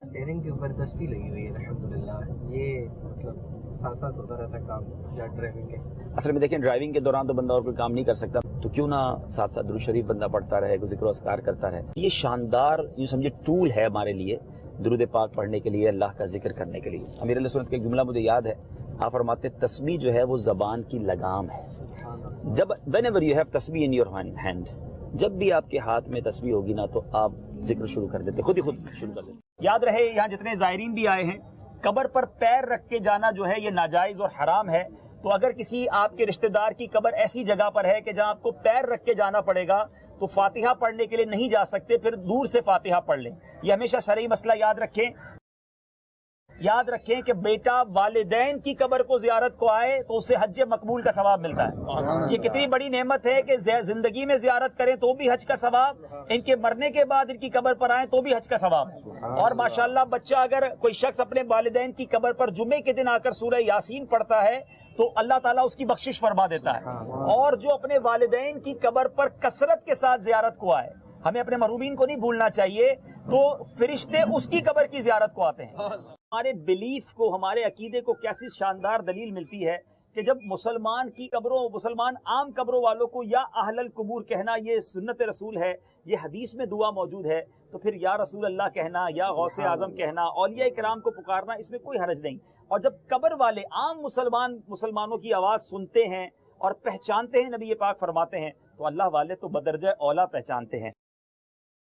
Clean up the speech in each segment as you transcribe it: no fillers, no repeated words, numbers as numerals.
Steering کے اوپر تسبیح لگی ہوئی ہے الحمدللہ، یہ مطلب ساتھ ساتھ ہوتا رہتا ہے کام یا ڈرائیونگ کے؟ اصل میں دیکھیں ڈرائیونگ کے دوران تو بندہ اور کوئی کام نہیں کر سکتا، تو کیوں نہ ساتھ ساتھ درود شریف بندہ پڑھتا رہے، ذکر و اذکار کرتا رہے۔ یہ شاندار یوں سمجھے ٹول ہے ہمارے لیے درود پاک پڑھنے کے لیے، اللہ کا ذکر کرنے کے لیے۔ امیر علیہ سنت کا ایک جملہ مجھے یاد ہے، آپ فرماتے ہیں تسبیح جو ہے وہ زبان کی لگام ہے۔ جب whenever you have تسبیح in your hand، جب بھی آپ کے ہاتھ میں تسبیح ہوگی نا تو آپ ذکر شروع کر دیتے، خود ہی خود شروع کر دیتے۔ یاد رہے یہاں جتنے زائرین بھی آئے ہیں، قبر پر پیر رکھ کے جانا جو ہے یہ ناجائز اور حرام ہے۔ تو اگر کسی آپ کے رشتہ دار کی قبر ایسی جگہ پر ہے کہ جہاں آپ کو پیر رکھ کے جانا پڑے گا تو فاتحہ پڑھنے کے لیے نہیں جا سکتے، پھر دور سے فاتحہ پڑھ لیں۔ یہ ہمیشہ شرعی مسئلہ یاد رکھیں کہ بیٹا والدین کی قبر کو زیارت کو آئے تو اسے حج مقبول کا ثواب ملتا ہے۔ یہ کتنی بڑی نعمت ہے کہ زندگی میں زیارت کریں تو بھی حج کا ثواب، ان کے مرنے کے بعد ان کی قبر پر آئیں تو بھی حج کا ثواب۔ اور ماشاءاللہ بچہ اگر کوئی شخص اپنے والدین کی قبر پر جمعے کے دن آ کر سورہ یاسین پڑھتا ہے تو اللہ تعالیٰ اس کی بخشش فرما دیتا ہے۔ اور جو اپنے والدین کی قبر پر کثرت کے ساتھ زیارت کو آئے، ہمیں اپنے مرحومین کو نہیں بھولنا چاہیے، تو فرشتے اس کی قبر کی زیارت کو آتے ہیں۔ ہمارے بلیف کو، ہمارے عقیدے کو کیسی شاندار دلیل ملتی ہے کہ جب مسلمان کی قبروں، مسلمان عام قبروں والوں کو یا اہل القبور کہنا یہ سنت رسول ہے، یہ حدیث میں دعا موجود ہے، تو پھر یا رسول اللہ کہنا، یا غوث اعظم کہنا، اولیاء کرام کو پکارنا، اس میں کوئی حرج نہیں۔ اور جب قبر والے عام مسلمانوں کی آواز سنتے ہیں اور پہچانتے ہیں، نبی پاک فرماتے ہیں، تو اللہ والے تو بدرجہ اولا پہچانتے ہیں۔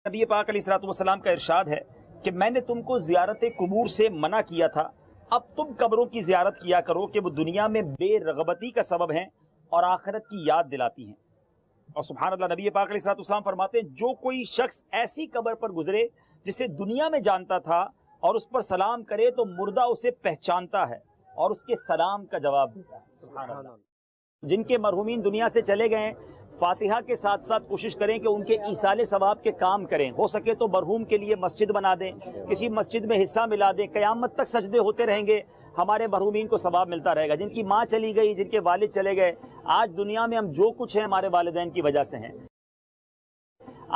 نبی پاک علیہ الصلوۃ والسلام کا ارشاد ہے کہ میں نے تم کو زیارت قبور سے منع کیا تھا، اب تم قبروں کی زیارت کیا کرو کہ وہ دنیا میں بے رغبتی کا سبب ہیں اور آخرت کی یاد دلاتی ہیں۔ اور سبحان اللہ، نبی پاک علیہ الصلوۃ والسلام فرماتے ہیں جو کوئی شخص ایسی قبر پر گزرے جسے دنیا میں جانتا تھا اور اس پر سلام کرے تو مردہ اسے پہچانتا ہے اور اس کے سلام کا جواب دیتا ہے۔ سبحان اللہ۔ جن کے مرحومین دنیا سے چلے گئے ہیں، فاتحہ کے ساتھ ساتھ کوشش کریں کہ ان کے ایصال ثواب کے کام کریں، ہو سکے تو مرحوم کے لیے مسجد بنا دیں، کسی مسجد میں حصہ ملا دیں، قیامت تک سجدے ہوتے رہیں گے، ہمارے مرحومین کو ثواب ملتا رہے گا۔ جن کی ماں چلی گئی، جن کے والد چلے گئے، آج دنیا میں ہم جو کچھ ہیں ہمارے والدین کی وجہ سے ہیں۔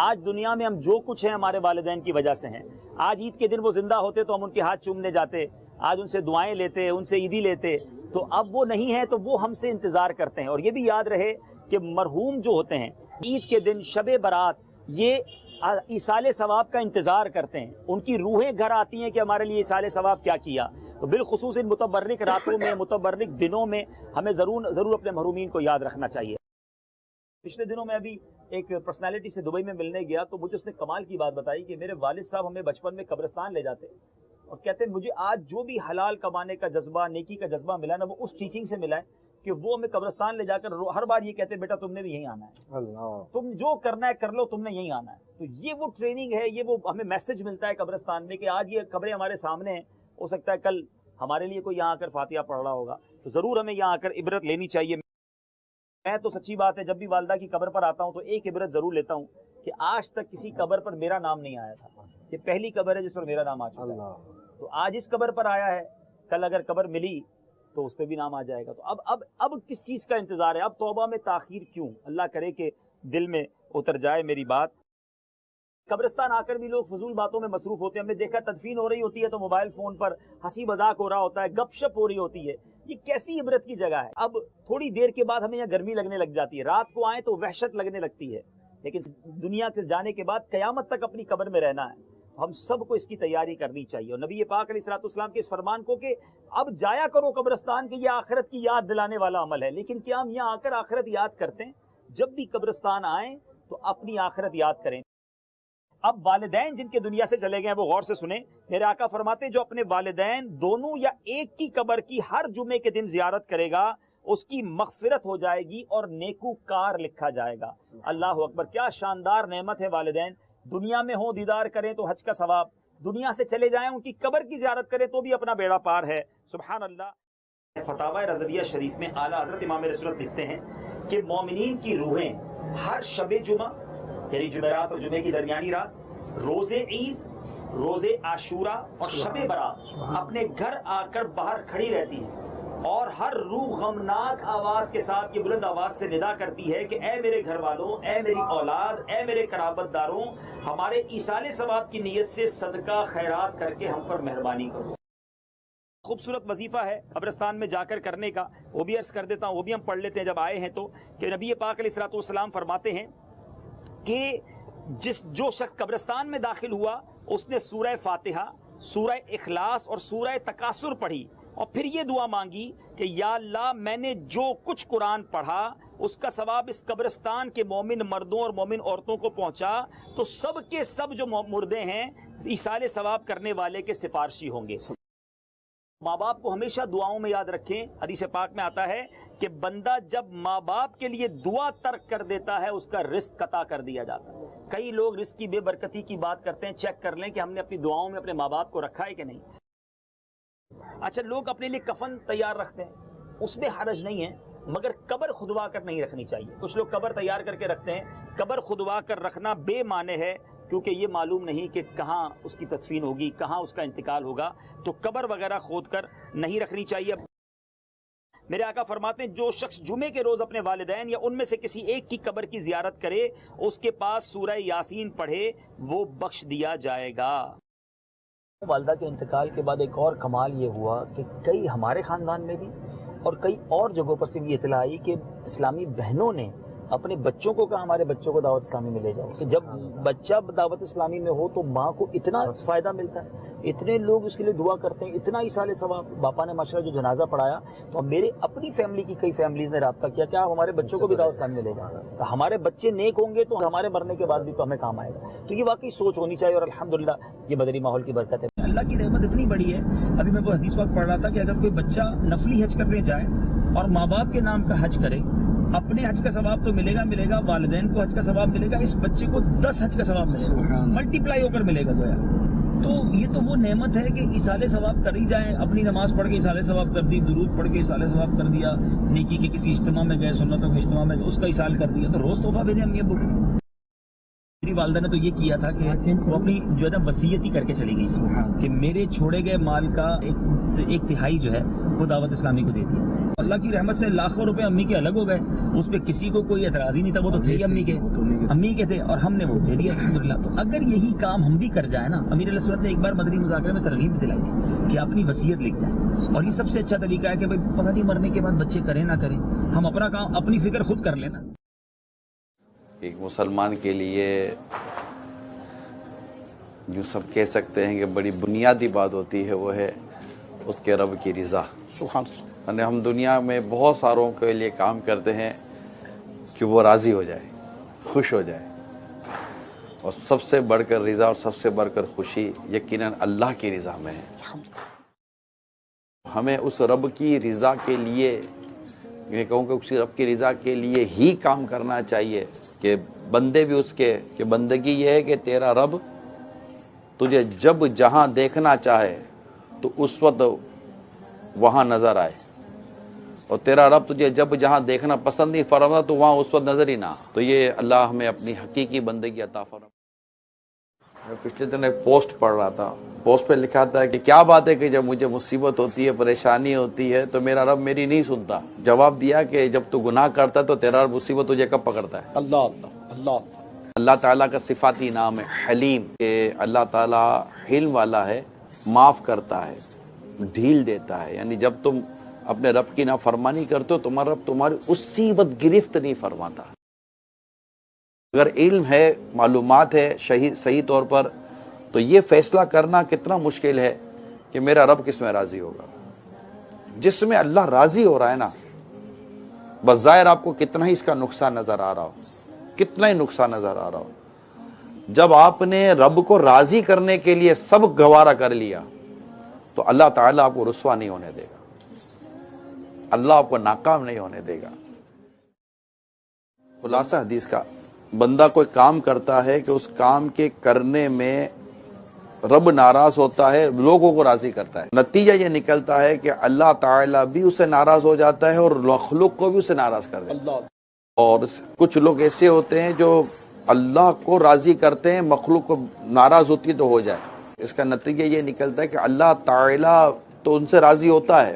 آج دنیا میں ہم جو کچھ ہیں ہمارے والدین کی وجہ سے ہیں۔ آج عید کے دن وہ زندہ ہوتے تو ہم ان کے ہاتھ چومنے جاتے، آج ان سے دعائیں لیتے، ان سے عیدی لیتے، تو اب وہ نہیں ہے تو وہ ہم سے انتظار کرتے ہیں۔ اور یہ بھی یاد رہے کہ مرحوم جو ہوتے ہیں عید کے دن، شب برات، یہ ایصال ثواب کا انتظار کرتے ہیں، ان کی روحیں گھر آتی ہیں کہ ہمارے لیے ایصال ثواب کیا کیا۔ تو بالخصوص ان متبرک راتوں میں، متبرک دنوں میں ہمیں ضرور اپنے مرحومین کو یاد رکھنا چاہیے۔ پچھلے دنوں میں ابھی ایک پرسنالٹی سے دبئی میں ملنے گیا تو مجھے اس نے کمال کی بات بتائی کہ میرے والد صاحب ہمیں بچپن میں قبرستان لے جاتے اور کہتے ہیں مجھے آج جو بھی حلال کمانے کا جذبہ، نیکی کا جذبہ ملا نا، وہ اس ٹیچنگ سے ملا ہے کہ وہ ہمیں قبرستان لے جا کر ہر بار یہ کہتے ہیں بیٹا تم نے بھی یہیں آنا ہے، اللہ تم جو کرنا ہے کر لو، تم نے یہیں آنا ہے۔ تو یہ وہ ٹریننگ ہے، یہ وہ ہمیں میسج ملتا ہے قبرستان میں کہ آج یہ قبریں ہمارے سامنے ہیں، ہو سکتا ہے کل ہمارے لیے کوئی یہاں آ کر فاتحہ پڑھ رہا ہوگا، تو ضرور ہمیں یہاں آ کر عبرت لینی چاہیے۔ میں تو سچی بات ہے جب بھی والدہ کی قبر پر آتا ہوں تو ایک عبرت ضرور لیتا ہوں کہ آج تک کسی قبر پر میرا نام نہیں آیا تھا، یہ پہلی قبر ہے جس پر میرا نام آ چکا ہے، تو آج اس قبر پر آیا ہے، کل اگر قبر ملی تو اس پہ بھی نام آ جائے گا۔ تو اب کس چیز کا انتظار ہے؟ اب توبہ میں تاخیر کیوں؟ اللہ کرے کہ دل میں اتر جائے میری بات۔ قبرستان آ کر بھی لوگ فضول باتوں میں مصروف ہوتے ہیں، ہم نے دیکھا تدفین ہو رہی ہوتی ہے تو موبائل فون پر ہنسی مذاق ہو رہا ہوتا ہے، گپ شپ ہو رہی ہوتی ہے، یہ کیسی عبرت کی جگہ ہے؟ اب تھوڑی دیر کے بعد ہمیں یہاں گرمی لگنے لگ جاتی ہے، رات کو آئیں تو وحشت لگنے لگتی ہے، لیکن دنیا کے جانے کے بعد قیامت تک اپنی قبر میں رہنا ہے، ہم سب کو اس کی تیاری کرنی چاہیے۔ اور نبی پاک علیہ الصلوۃ والسلام کے اس فرمان کو کہ اب جایا کرو قبرستان کہ یہ آخرت کی یاد دلانے والا عمل ہے، لیکن کیا ہم یہاں آ کر آخرت یاد کرتے ہیں؟ جب بھی قبرستان آئیں تو اپنی آخرت یاد کریں۔ اب والدین جن کے دنیا سے چلے گئے وہ غور سے سنیں، میرے آقا فرماتے ہیں جو اپنے والدین دونوں یا ایک کی قبر کی ہر جمعے کے دن زیارت کرے گا اس کی مغفرت ہو جائے گی اور نیکوکار لکھا جائے گا۔ اللہ اکبر، کیا شاندار نعمت ہے والدین، دنیا میں ہوں دیدار کریں تو حج کا ثواب، دنیا سے چلے جائیں ان کی قبر کی زیارت کریں تو بھی اپنا بیڑا پار ہے۔ سبحان اللہ۔ فتاوی رضویہ شریف میں اعلیٰ حضرت امام رسولت لکھتے ہیں کہ مومنین کی روحیں ہر شب جمعہ یعنی جمعرات اور جمعے کی درمیانی رات، روز عید، روز عاشورہ اور شب برات اپنے گھر آ کر باہر کھڑی رہتی ہیں اور ہر روح غمناک آواز کے ساتھ یہ بلند آواز سے ندا کرتی ہے کہ اے میرے گھر والوں، اے میری اولاد، اے میرے قرابت داروں، ہمارے ایصال ثواب کی نیت سے صدقہ خیرات کر کے ہم پر مہربانی کرو۔ خوبصورت وظیفہ ہے قبرستان میں جا کر کرنے کا، وہ بھی عرض کر دیتا ہوں، وہ بھی ہم پڑھ لیتے ہیں جب آئے ہیں تو، کہ نبی پاک علیہ الصلوۃ والسلام فرماتے ہیں کہ جو شخص قبرستان میں داخل ہوا اس نے سورہ فاتحہ، سورہ اخلاص اور سورہ تکاثر پڑھی، اور پھر یہ دعا مانگی کہ یا اللہ میں نے جو کچھ قرآن پڑھا اس کا ثواب اس قبرستان کے مومن مردوں اور مومن عورتوں کو پہنچا تو سب کے سب جو مردے ہیں ایصال ثواب کرنے والے کے سفارشی ہوں گے۔ ماں باپ کو ہمیشہ دعاؤں میں یاد رکھیں، حدیث پاک میں آتا ہے کہ بندہ جب ماں باپ کے لیے دعا ترک کر دیتا ہے اس کا رزق قطع کر دیا جاتا ہے۔ کئی لوگ رزق کی بے برکتی کی بات کرتے ہیں، چیک کر لیں کہ ہم نے اپنی دعاؤں میں اپنے ماں باپ کو رکھا ہے کہ نہیں۔ اچھا، لوگ اپنے لیے کفن تیار رکھتے ہیں، اس میں حرج نہیں ہے، مگر قبر کھدوا کر نہیں رکھنی چاہیے۔ کچھ لوگ قبر تیار کر کے رکھتے ہیں، قبر کھدوا کر رکھنا بے معنی ہے، کیونکہ یہ معلوم نہیں کہ کہاں اس کی تدفین ہوگی، کہاں اس کا انتقال ہوگا، تو قبر وغیرہ کھود کر نہیں رکھنی چاہیے۔ میرے آقا فرماتے ہیں جو شخص جمعے کے روز اپنے والدین یا ان میں سے کسی ایک کی قبر کی زیارت کرے، اس کے پاس سورہ یاسین پڑھے، وہ بخش دیا جائے گا۔ والدہ کے انتقال کے بعد ایک اور کمال یہ ہوا کہ کئی ہمارے خاندان میں بھی اور کئی اور جگہوں پر سے بھی اطلاع آئی کہ اسلامی بہنوں نے اپنے بچوں کو کہا ہمارے بچوں کو دعوت اسلامی میں لے جاؤ، کہ جب بچہ دعوت اسلامی میں ہو تو ماں کو اتنا فائدہ ملتا ہے، اتنے لوگ اس کے لیے دعا کرتے ہیں، اتنا ایصال ثواب۔ باپا نے ماشاءاللہ جو جنازہ پڑھایا تو میرے اپنی فیملی کی کئی فیملیز نے رابطہ کیا کہ آپ ہمارے بچوں کو بھی دعوت اسلامی میں لے جائیں، تو ہمارے بچے نیک ہوں گے تو ہمارے مرنے کے بعد بھی تو ہمیں کام آئے گا۔ تو یہ واقعی سوچ ہونی چاہیے، اور الحمدللہ یہ مدنی ماحول کی برکت ہے۔ اللہ کی رحمت اتنی بڑی ہے، ابھی میں وہ حدیث پاک پڑھ رہا تھا کہ اگر کوئی بچہ نفلی حج کرنے جائے اور ماں باپ کے نام کا حج کرے، اپنے حج کا ثواب تو ملے گا، والدین کو حج کا ثواب ملے گا، اس بچے کو 10 حج کا ثواب ملے گا، ملٹی پلائی ہو کر ملے گا گویا۔ تو یہ تو وہ نعمت ہے کہ ایصال ثواب کر ہی جائیں، اپنی نماز پڑھ کے ایصال ثواب کر دی، درود پڑھ کے ایصال ثواب کر دیا، نیکی کے کسی اجتماع میں گئے، سنتوں کے اجتماع میں اس کا ایصال کر دیا، تو روز تحفہ بھیجیں امی ابو کو۔ میری والدہ نے تو یہ کیا تھا کہ وہ اپنی جو ہے نا وصیت ہی کر کے چلی گئی کہ میرے چھوڑے گئے مال کا ایک تہائی جو ہے وہ دعوت اسلامی کو دے دیا جائے۔ اللہ کی رحمت سے لاکھوں روپے امی کے الگ ہو گئے، اس پہ کسی کو کوئی اعتراض ہی نہیں تھا، وہ تو تھے ہی امی کے تھے، اور ہم نے وہ دے دیا الحمدللہ۔ تو اگر یہی کام ہم بھی کر جائیں نا، امیر علیہ السلام نے ایک بار مدنی مذاکرے میں ترغیب دلائی تھی کہ اپنی وصیت لکھ جائیں، اور یہ سب سے اچھا طریقہ ہے کہ بھائی پتہ نہیں مرنے کے بعد بچے کریں نہ کریں، ہم اپنا کام اپنی فکر خود کر لینا۔ ایک مسلمان کے لیے جو سب کہہ سکتے ہیں کہ بڑی بنیادی بات ہوتی ہے وہ ہے اس کے رب کی رضا۔ یعنی ہم دنیا میں بہت ساروں کے لیے کام کرتے ہیں کہ وہ راضی ہو جائے، خوش ہو جائے، اور سب سے بڑھ کر رضا اور سب سے بڑھ کر خوشی یقیناً اللہ کی رضا میں ہے۔ ہمیں اس رب کی رضا کے لیے، میں کہوں کہ اسی رب کی رضا کے لیے ہی کام کرنا چاہیے کہ بندے بھی اس کے، کہ بندگی یہ ہے کہ تیرا رب تجھے جب جہاں دیکھنا چاہے تو اس وقت وہاں نظر آئے، اور تیرا رب تجھے جب جہاں دیکھنا پسند نہیں فرماتا تو وہاں اس وقت نظر ہی نہ۔ تو یہ اللہ ہمیں اپنی حقیقی بندگی عطا فرمائے۔ میں پچھلے دن ایک پوسٹ پڑھ رہا تھا، پوسٹ پہ لکھا تھا کہ کیا بات ہے کہ جب مجھے مصیبت ہوتی ہے، پریشانی ہوتی ہے تو میرا رب میری نہیں سنتا۔ جواب دیا کہ جب تو گناہ کرتا ہے تو تیرا رب مصیبت تجھے کب پکڑتا ہے؟ اللہ اللہ اللہ۔ اللہ تعالیٰ کا صفاتی نام ہے حلیم، کہ اللہ تعالیٰ حلم والا ہے، معاف کرتا ہے، ڈھیل دیتا ہے۔ یعنی جب تم اپنے رب کی نافرمانی کرتے ہو تمہارا رب تمہاری اسی وقت گرفت نہیں فرماتا۔ اگر علم ہے، معلومات ہے صحیح طور پر، تو یہ فیصلہ کرنا کتنا مشکل ہے کہ میرا رب کس میں راضی ہوگا۔ جس میں اللہ راضی ہو رہا ہے نا، بظاہر آپ کو کتنا ہی اس کا نقصان نظر آ رہا ہو، کتنا ہی نقصان نظر آ رہا ہو، جب آپ نے رب کو راضی کرنے کے لیے سب گوارا کر لیا تو اللہ تعالیٰ آپ کو رسوا نہیں ہونے دے گا، اللہ آپ کو ناکام نہیں ہونے دے گا۔ خلاصہ حدیث کا، بندہ کوئی کام کرتا ہے کہ اس کام کے کرنے میں رب ناراض ہوتا ہے، لوگوں کو راضی کرتا ہے، نتیجہ یہ نکلتا ہے کہ اللہ تعالیٰ بھی اسے ناراض ہو جاتا ہے اور مخلوق کو بھی اسے ناراض کر دیتا ہے۔ اور کچھ لوگ ایسے ہوتے ہیں جو اللہ کو راضی کرتے ہیں، مخلوق کو ناراض ہوتی ہے تو ہو جائے۔ اس کا نتیجہ یہ نکلتا ہے کہ اللہ تعالیٰ تو ان سے راضی ہوتا ہے،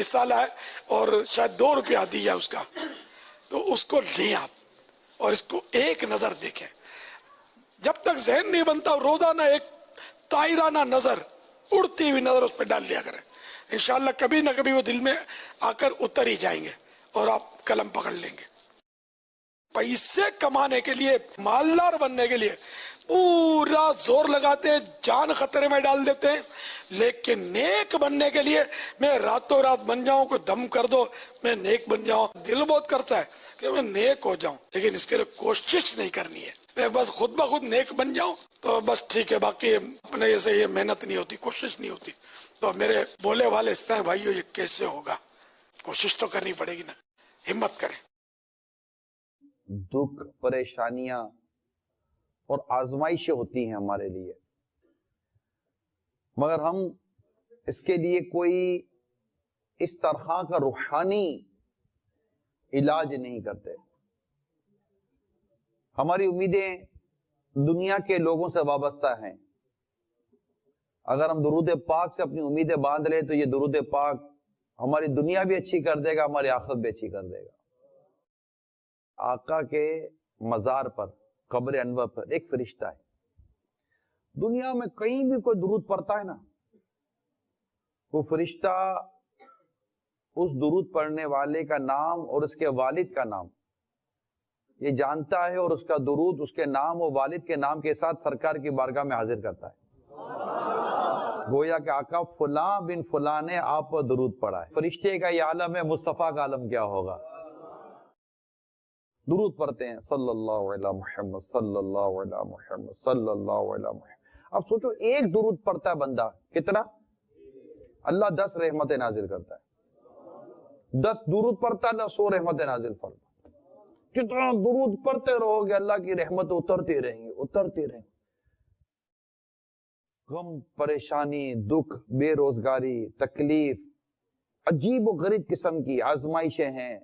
رسالہ ہے اور شاید 2 روپیہ دیا اس کا، تو اس کو لیں آپ اور اس کو ایک نظر دیکھیں. جب تک ذہن نہیں بنتا روزانہ ایک طائرانہ نظر، اڑتی ہوئی نظر اس پہ ڈال دیا کریں. انشاءاللہ کبھی نہ کبھی وہ دل میں آ کر اتر ہی جائیں گے اور آپ قلم پکڑ لیں گے. پیسے کمانے کے لیے، مالدار بننے کے لیے پورا زور لگاتے ہیں، جان خطرے میں ڈال دیتے ہیں، لیکن نیک بننے کے لیے میں راتوں رات بن جاؤں، کوئی دم کر دو میں نیک بن جاؤں. دل بہت کرتا ہے کہ میں نیک ہو جاؤں، لیکن اس کے لیے کوشش نہیں کرنی ہے. میں بس خود بخود نیک بن جاؤں تو بس ٹھیک ہے، باقی اپنے جیسے یہ محنت نہیں ہوتی، کوشش نہیں ہوتی. تو میرے بولے والے اس طرح بھائیو یہ کیسے ہوگا؟ کوشش تو کرنی پڑے گی نا، ہمت کریں. دکھ، پریشانیاں اور آزمائشیں ہوتی ہیں ہمارے لیے، مگر ہم اس کے لیے کوئی اس طرح کا روحانی علاج نہیں کرتے. ہماری امیدیں دنیا کے لوگوں سے وابستہ ہیں. اگر ہم درود پاک سے اپنی امیدیں باندھ لیں تو یہ درود پاک ہماری دنیا بھی اچھی کر دے گا، ہماری آخرت بھی اچھی کر دے گا. آقا کے مزار پر، قبر انور پر ایک فرشتہ ہے. دنیا میں کہیں بھی کوئی درود پڑھتا ہے نا، وہ فرشتہ اس درود پڑھنے والے کا نام اور اس کے والد کا نام یہ جانتا ہے، اور اس کا درود اس کے نام اور والد کے نام کے ساتھ سرکار کی بارگاہ میں حاضر کرتا ہے. گویا کہ آقا فلاں بن فلاں نے آپ پر درود پڑھا ہے. فرشتے کا یہ عالم ہے، مصطفیٰ کا عالم کیا ہوگا؟ درود پڑھتے ہیں صلی اللہ علیہ محمد، صلی اللہ علیہ محمد، صلی اللہ علیہ محمد. اب سوچو ایک درود پڑھتا ہے بندہ، کتنا؟ اللہ 10 رحمتیں نازل کرتا ہے. 10 درود پڑھتا ہے، اللہ 100 رحمتیں نازل کرتا ہے. کتنا درود پڑھتے رہو گے اللہ کی رحمتیں اترتی رہیں گی، اترتی رہیں گی. غم، پریشانی، دکھ، بے روزگاری، تکلیف، عجیب و غریب قسم کی آزمائشیں ہیں،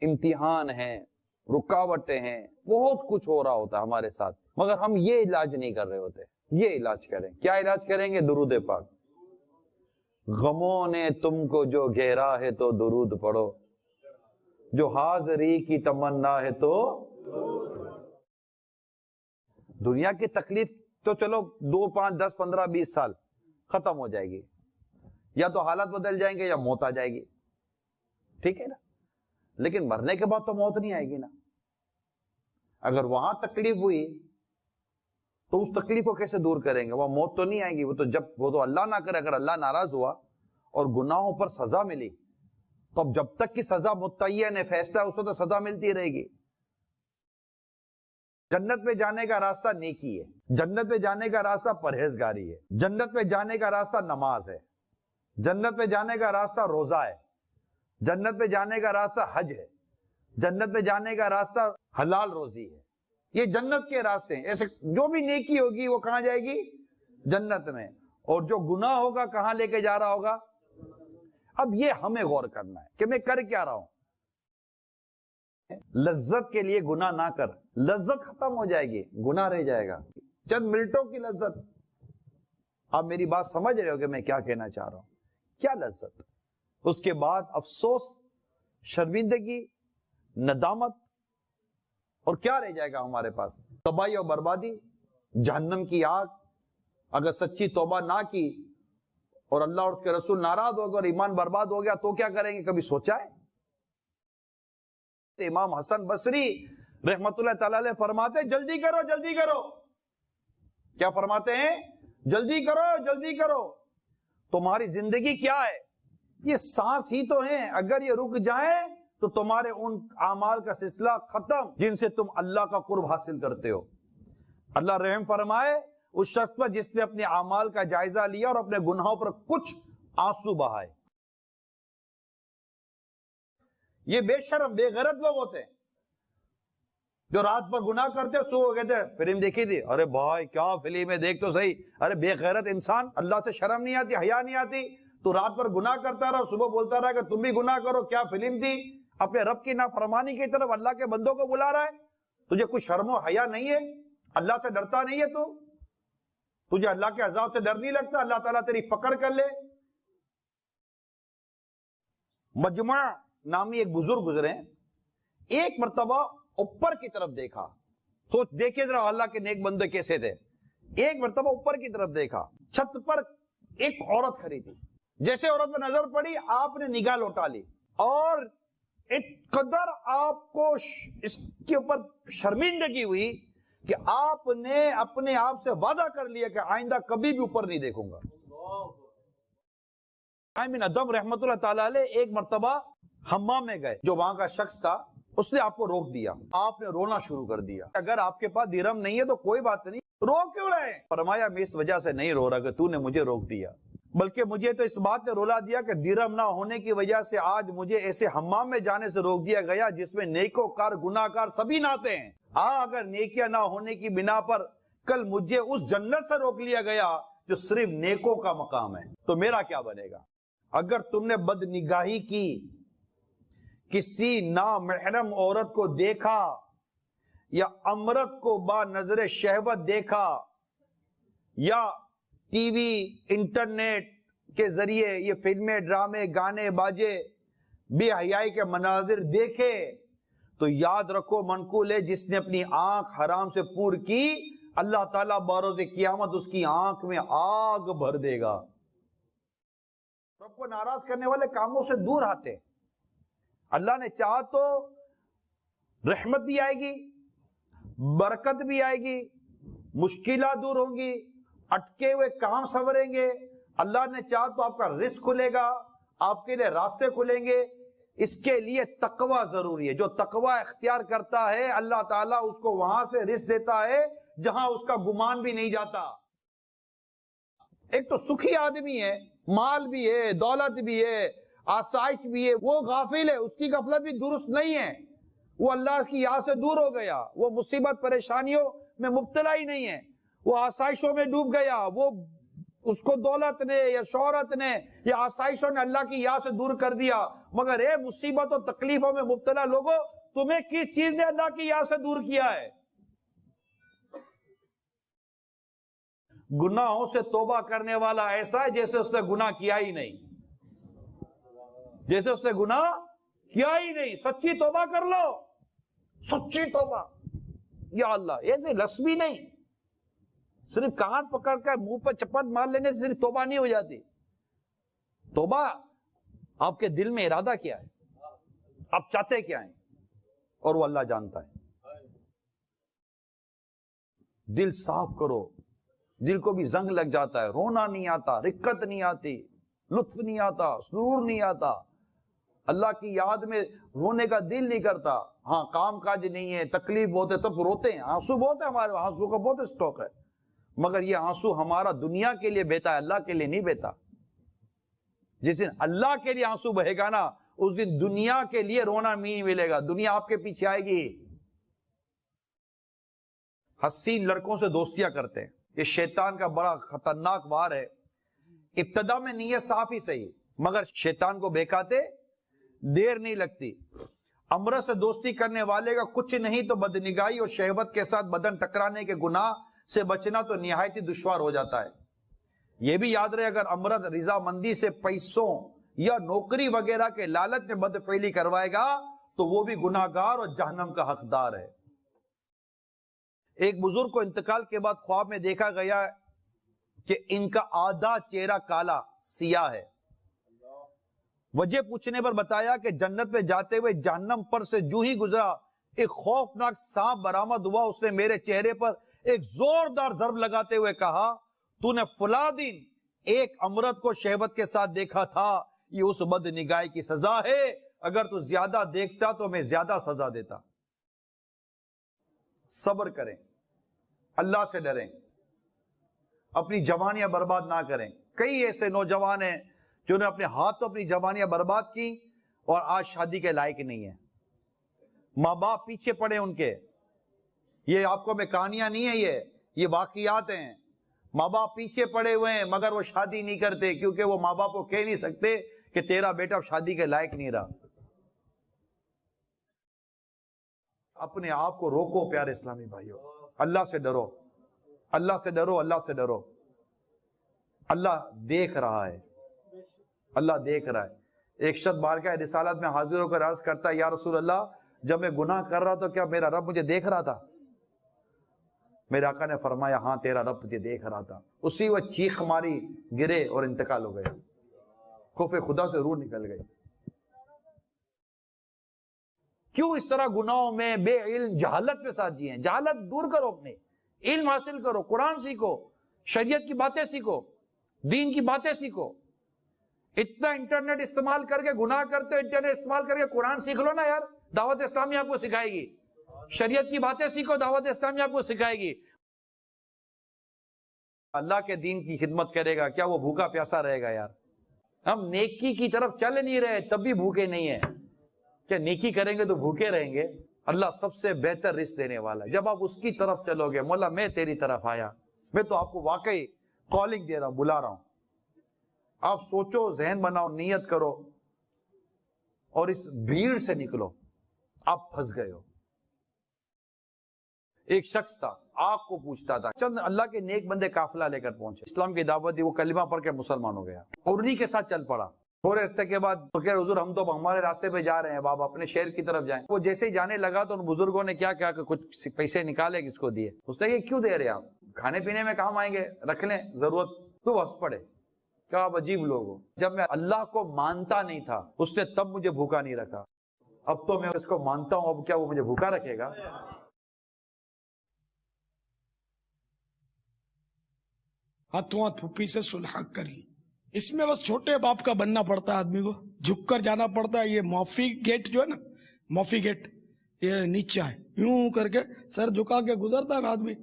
امتحان ہیں، رکاوٹیں ہیں، بہت کچھ ہو رہا ہوتا ہے ہمارے ساتھ، مگر ہم یہ علاج نہیں کر رہے ہوتے. یہ علاج کریں. کیا علاج کریں گے؟ درود پاک. غموں نے تم کو جو گھیرا ہے تو درود پڑھو، جو حاضری کی تمنا ہے تو. دنیا کی تکلیف تو چلو 2، 5، 10، 15، 20 سال ختم ہو جائے گی، یا تو حالات بدل جائیں گے یا موت آ جائے گی، ٹھیک ہے نا. لیکن مرنے کے بعد تو موت نہیں آئے گی نا. اگر وہاں تکلیف ہوئی تو اس تکلیف کو کیسے دور کریں گے؟ وہ موت تو نہیں آئے گی، وہ تو اللہ نہ کرے، اگر اللہ ناراض ہوا اور گناہوں پر سزا ملی تو اب جب تک کی سزا متعین ہے، فیصلہ اس کو تو سزا ملتی رہے گی. جنت میں جانے کا راستہ نیکی ہے، جنت میں جانے کا راستہ پرہیزگاری ہے، جنت میں جانے کا راستہ نماز ہے، جنت میں جانے کا راستہ روزہ ہے، جنت میں جانے کا راستہ حج ہے، جنت میں جانے کا راستہ حلال روزی ہے. یہ جنت کے راستے ہیں. ایسے جو بھی نیکی ہوگی وہ کہاں جائے گی؟ جنت میں. اور جو گناہ ہوگا کہاں لے کے جا رہا ہوگا؟ اب یہ ہمیں غور کرنا ہے کہ میں کر کیا رہا ہوں. لذت کے لیے گناہ نہ کر، لذت ختم ہو جائے گی، گناہ رہ جائے گا. چند منٹوں کی لذت. آپ میری بات سمجھ رہے ہو کہ میں کیا کہنا چاہ رہا ہوں؟ کیا لذت؟ اس کے بعد افسوس، شرمندگی، ندامت، اور کیا رہ جائے گا ہمارے پاس؟ تباہی اور بربادی، جہنم کی آگ. اگر سچی توبہ نہ کی اور اللہ اور اس کے رسول ناراض ہو گئے اور ایمان برباد ہو گیا تو کیا کریں گے؟ کبھی سوچا ہے؟ امام حسن بصری رحمت اللہ تعالی علیہ فرماتے جلدی کرو جلدی کرو. کیا فرماتے ہیں؟ جلدی کرو جلدی کرو. تمہاری زندگی کیا ہے؟ یہ سانس ہی تو ہیں. اگر یہ رک جائیں تو تمہارے ان اعمال کا سلسلہ ختم جن سے تم اللہ کا قرب حاصل کرتے ہو. اللہ رحم فرمائے اس شخص پر جس نے اپنے اعمال کا جائزہ لیا اور اپنے گناہوں پر کچھ آنسو بہائے. یہ بے شرم بے غیرت لوگ ہوتے ہیں جو رات پر گناہ کرتے صبح کہتے ہیں فلم دیکھی تھی. ارے بھائی کیا فلم ہے، دیکھ تو صحیح. ارے بے غیرت انسان، اللہ سے شرم نہیں آتی، حیا نہیں آتی؟ تو رات پر گناہ کرتا رہا اور صبح بولتا رہا کہ تم بھی گناہ کرو. کیا فلم تھی؟ اپنے رب کی نافرمانی کی طرف اللہ کے بندوں کو بلا رہا ہے. تجھے کچھ شرم و حیا نہیں ہے؟ اللہ سے ڈرتا نہیں ہے؟ تجھے اللہ کے عذاب سے ڈر نہیں لگتا؟ اللہ تعالیٰ تیری پکڑ کر لے. مجمع نامی ایک بزرگ گزرے، ایک مرتبہ اوپر کی طرف دیکھا. سوچ دیکھے ذرا اللہ کے نیک بندے کیسے تھے. ایک مرتبہ اوپر کی طرف دیکھا، چھت پر ایک عورت کھڑی تھی. جیسے عورت پہ نظر پڑی آپ نے نگاہ لوٹا لی، اور ایک قدر آپ کو اس کے اوپر شرمندگی ہوئی کہ آپ نے اپنے آپ سے وعدہ کر لیا کہ آئندہ کبھی بھی اوپر نہیں دیکھوں گا. بن ادم رحمت اللہ تعالیٰ علیہ ایک مرتبہ حمام میں گئے، جو وہاں کا شخص تھا اس نے آپ کو روک دیا. آپ نے رونا شروع کر دیا. اگر آپ کے پاس درہم نہیں ہے تو کوئی بات نہیں، رو کیوں رہے؟ فرمایا میں اس وجہ سے نہیں رو رہا کہ تو نے مجھے روک دیا، بلکہ مجھے تو اس بات نے رولا دیا کہ درہم نہ ہونے کی وجہ سے آج مجھے ایسے حمام میں جانے سے روک دیا گیا جس میں نیکوکار گناہگار سبھی نہاتے ہیں. اگر نیکیاں نہ ہونے کی بنا پر کل مجھے اس جنت سے روک لیا گیا جو صرف نیکوں کا مقام ہے، تو میرا کیا بنے گا؟ اگر تم نے بد نگاہی کی، کسی نامحرم عورت کو دیکھا یا امرت کو با نظر شہوت دیکھا، یا ٹی وی انٹرنیٹ کے ذریعے یہ فلمیں ڈرامے گانے باجے بے حیائی کے مناظر دیکھے، تو یاد رکھو منقول ہے جس نے اپنی آنکھ حرام سے پور کی، اللہ تعالیٰ بروز قیامت اس کی آنکھ میں آگ بھر دے گا. رب کو ناراض کرنے والے کاموں سے دور ہٹے. اللہ نے چاہا تو رحمت بھی آئے گی، برکت بھی آئے گی، مشکلات دور ہوں گی، اٹکے ہوئے کام سنوریں گے. اللہ نے چاہا تو آپ کا رزق کھلے گا، آپ کے لیے راستے کھلیں گے. اس کے لیے تقوی ضروری ہے. جو تقوی اختیار کرتا ہے اللہ تعالیٰ اس کو وہاں سے رزق دیتا ہے جہاں اس کا گمان بھی نہیں جاتا. ایک تو سکھی آدمی ہے، مال بھی ہے، دولت بھی ہے، آسائش بھی ہے، وہ غافل ہے، اس کی غفلت بھی درست نہیں ہے. وہ اللہ کی یاد سے دور ہو گیا، وہ مصیبت پریشانیوں میں مبتلا ہی نہیں ہے، وہ آسائشوں میں ڈوب گیا. وہ اس کو دولت نے یا شہرت نے یا آسائشوں نے اللہ کی یاد سے دور کر دیا. مگر اے مصیبت و تکلیفوں میں مبتلا لوگوں، تمہیں کس چیز نے اللہ کی یاد سے دور کیا ہے؟ گناہوں سے توبہ کرنے والا ایسا ہے جیسے اس نے گناہ کیا ہی نہیں، جیسے اس نے گناہ کیا ہی نہیں. سچی توبہ کر لو، سچی توبہ. یا اللہ، ایسے لسبی نہیں، صرف کان پکڑ کر منہ پر چپت مار لینے سے صرف توبہ نہیں ہو جاتی. توبہ آپ کے دل میں ارادہ کیا ہے، آپ چاہتے کیا ہیں، اور وہ اللہ جانتا ہے. دل صاف کرو. دل کو بھی زنگ لگ جاتا ہے، رونا نہیں آتا، رکت نہیں آتی، لطف نہیں آتا، سرور نہیں آتا. اللہ کی یاد میں رونے کا دل نہیں کرتا. ہاں کام کاج نہیں ہے، تکلیف بہت ہے، تب روتے ہیں. آنسو بہت ہے ہمارے، آنسو کا بہت اسٹاک ہے، مگر یہ آنسو ہمارا دنیا کے لیے بہتا ہے، اللہ کے لیے نہیں بہتا. جس دن اللہ کے لیے آنسو بہے گا نا، اس دن دنیا کے لیے رونا نہیں ملے گا. دنیا آپ کے پیچھے آئے گی. حسین لڑکوں سے دوستیاں کرتے ہیں، یہ شیطان کا بڑا خطرناک وار ہے. ابتدا میں نیت صاف ہی صحیح، مگر شیطان کو بہکاتے دیر نہیں لگتی. امرت سے دوستی کرنے والے کا کچھ نہیں تو بدنگاہی اور شہوت کے ساتھ بدن ٹکرانے کے گناہ سے بچنا تو نہایت ہی دشوار ہو جاتا ہے. یہ بھی یاد رہے اگر امرت رضامندی سے پیسوں یا نوکری وغیرہ کے لالچ میں بدفعلی کروائے گا تو وہ بھی گناہگار اور جہنم کا حقدار ہے. ایک بزرگ کو انتقال کے بعد خواب میں دیکھا گیا کہ ان کا آدھا چہرہ کالا سیاہ ہے. وجہ پوچھنے پر بتایا کہ جنت میں جاتے ہوئے جہنم پر سے جو ہی گزرا ایک خوفناک سانپ برآمد ہوا. اس نے میرے چہرے پر ایک زوردار ضرب لگاتے ہوئے کہا، تو نے فلاں دن ایک امرت کو شہوت کے ساتھ دیکھا تھا، یہ اس بد نگاہی کی سزا ہے. اگر تو زیادہ دیکھتا تو میں زیادہ سزا دیتا. صبر کریں، اللہ سے ڈریں، اپنی جوانیاں برباد نہ کریں. کئی ایسے نوجوان ہیں جنہوں نے اپنے ہاتھوں اپنی جوانیاں برباد کی اور آج شادی کے لائق نہیں ہیں. ماں باپ پیچھے پڑے ان کے. یہ آپ کو میں کہانیاں نہیں ہیں، یہ واقعات ہیں. ماں باپ پیچھے پڑے ہوئے ہیں مگر وہ شادی نہیں کرتے کیونکہ وہ ماں باپ کو کہہ نہیں سکتے کہ تیرا بیٹا شادی کے لائق نہیں رہا. اپنے آپ کو روکو پیارے اسلامی بھائیوں. اللہ سے ڈرو، اللہ سے ڈرو، اللہ سے ڈرو. اللہ دیکھ رہا ہے، اللہ دیکھ رہا ہے. ایک شخص بارگاہ رسالت میں حاضر ہو کر عرض کرتا ہے یا رسول اللہ جب میں گناہ کر رہا تو کیا میرا رب مجھے دیکھ رہا تھا؟ میرے آقا نے فرمایا ہاں تیرا رب تجھے دیکھ رہا تھا. اسی وہ چیخ ماری گرے اور انتقال ہو گیا. خوف خدا سے روح نکل گئی. کیوں اس طرح گناہوں میں بے علم جہالت کے ساتھ جیے؟ جہالت دور کرو، اپنے علم حاصل کرو، قرآن سیکھو، شریعت کی باتیں سیکھو، دین کی باتیں سیکھو. اتنا انٹرنیٹ استعمال کر کے گناہ کرتے ہو، انٹرنیٹ استعمال کر کے قرآن سیکھ لو نا یار. دعوت اسلامی آپ کو سکھائے گی. شریعت کی باتیں سیکھو، دعوت اسلامی آپ کو سکھائے گی. اللہ کے دین کی خدمت کرے گا کیا وہ بھوکا پیاسا رہے گا یار؟ ہم نیکی کی طرف چل نہیں رہے تب بھی بھوکے نہیں ہیں. کیا نیکی کریں گے تو بھوکے رہیں گے؟ اللہ سب سے بہتر رزق دینے والا ہے. جب آپ اس کی طرف چلو گے، مولا میں تیری طرف آیا، میں تو آپ کو واقعی کالنگ دے رہا ہوں، بلا رہا ہوں. آپ سوچو، ذہن بناؤ، نیت کرو اور اس بھیڑ سے نکلو. آپ پھنس گئے ہو. ایک شخص تھا، آگ کو پوچھتا تھا. چند اللہ کے نیک بندے قافلہ لے کر پہنچے، اسلام کی دعوت دی، وہ کلمہ پڑھ کے مسلمان ہو گیا اور انہی کے ساتھ چل پڑا. تھوڑے عرصے کے بعد تو کہ حضور ہم تو ہمارے راستے پہ جا رہے ہیں، آپ اپنے شہر کی طرف جائیں. وہ جیسے ہی جانے لگا تو ان بزرگوں نے کیا کہ کچھ پیسے نکالے کس کو دیے. اس نے کہا کیوں دے رہے آپ؟ کھانے پینے میں کام آئیں گے، رکھ لیں ضرورت. تو ہنس پڑے. کیا آپ عجیب لوگ ہو. جب میں اللہ کو مانتا نہیں تھا اس نے تب مجھے بھوکا نہیں رکھا، اب تو میں اس کو مانتا ہوں، اب کیا وہ مجھے بھوکا رکھے گا؟ ہاتھوں ہاتھ پھوپھی سے صلح کر لی. اس میں بس چھوٹے باپ کا بننا پڑتا ہے، آدمی کو جھک کر جانا پڑتا ہے. یہ معافی گیٹ جو ہے نا، معافی گیٹ یہ نیچے ہے، یوں کر کے سر جھکا کے گزرتا ہے نا آدمی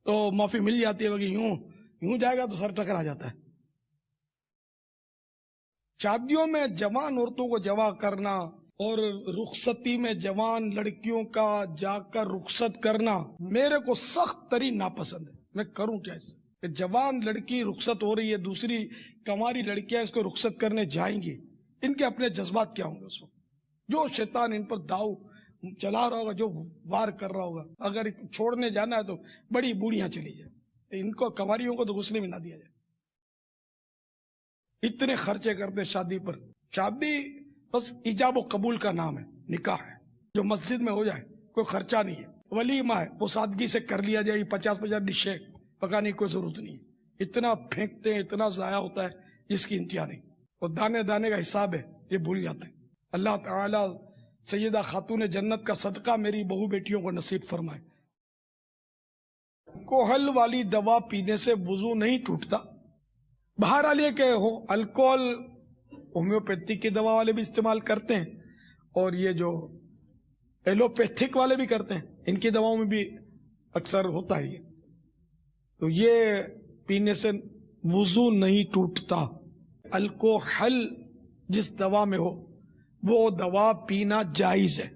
تو معافی مل جاتی ہے. باقی یوں جائے گا تو سر ٹکرا جاتا ہے. شادیوں میں جوان عورتوں کو جمع کرنا اور رخصتی میں جوان لڑکیوں کا جا کر رخصت کرنا میرے کو سخت ترین ناپسند ہے. میں کروں کیا اس سے؟ کہ جوان لڑکی رخصت ہو رہی ہے، دوسری کماری لڑکیاں اس کو رخصت کرنے جائیں گی، ان کے اپنے جذبات کیا ہوں گے اس وقت؟ جو شیطان ان پر داؤ چلا رہا ہوگا، جو وار کر رہا ہوگا. اگر چھوڑنے جانا ہے تو بڑی بوڑھیاں چلی جائیں، ان کو کماریوں کو تو غسل میں نہ دیا جائے. اتنے خرچے کرتے شادی پر. شادی بس ایجاب و قبول کا نام ہے، نکاح ہے جو مسجد میں ہو جائے، کوئی خرچہ نہیں ہے. ولیمہ ہے وہ سادگی سے کر لیا جائے، 50 ڈشیں پکانے کی کوئی ضرورت نہیں ہے. اتنا پھینکتے ہیں، اتنا ضائع ہوتا ہے جس کی انتہا نہیں. اور دانے دانے کا حساب ہے، یہ بھول جاتے ہیں. اللہ تعالی سیدہ خاتون جنت کا صدقہ میری بہو بیٹیوں کو نصیب فرمائے. کوہل والی دوا پینے سے وضو نہیں ٹوٹتا. بہرحال یہ کہ الکوہل ہومیوپیتھک کی دوا والے بھی استعمال کرتے ہیں اور یہ جو ایلوپیتھک والے بھی کرتے ہیں، ان کی دواؤں میں بھی اکثر ہوتا ہے یہ. تو یہ پینے سے وضو نہیں ٹوٹتا. الکوہل جس دوا میں ہو وہ دوا پینا جائز ہے.